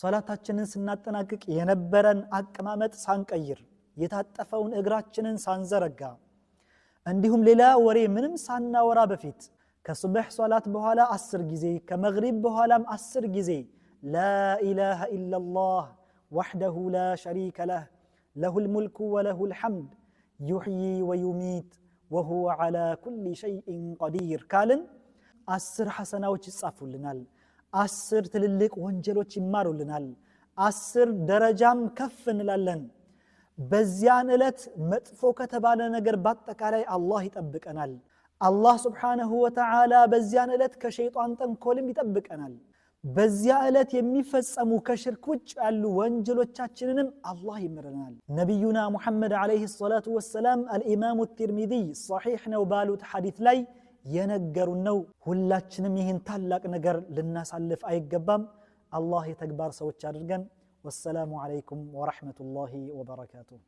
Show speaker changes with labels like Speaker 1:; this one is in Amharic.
Speaker 1: ሶላታችንን ስናጠናቅቅ የነበረን አቀማመጥ ሳንቀይር የታጠፈውን እግራችንን ሳንዘረጋ እንዲሁም ሌላ ወሬ ምንም ሳናወራ በፊት ከሱብህ ሶላት በኋላ 10 ጊዜ ከመግሪብ በኋላም 10 ጊዜ لا إله إلا الله وحده لا شريك له له الملك وله الحمد يحيي ويميت وهو على كل شيء قدير قالن 10 حسناዎች ይጻፉልናል 10 ትልልቅ ወንጀሎች ይማሩልናል 10 ደረጃም ከፍ እንላለን በዚያን እለት መጥፎ ከተባለ ነገር በአጠቃላይ አላህ ይጠብቀናል አላህ Subhanahu Wa Ta'ala በዚያን እለት ከሸይጣን ተንኮልም ይጠብቀናል በዚያ እለት የሚፈጸሙ ከሽርክ ውጭ ያሉ ወንጀሎቻችንንም አላህ ይምረናል ነብዩና ሙሐመድ አለይሂ ሰላቱ ወሰለም አልኢማሙ الترمذي صحيح ነው ባሉት ሐዲስ ላይ የነገሩን ነው ሁላችንም ይህን ታላቅ ነገር ልናሳልፍ አይገባም አላህ የተግባር ሰዎች አድርገን والسلام عليكم ورحمة الله وبركاته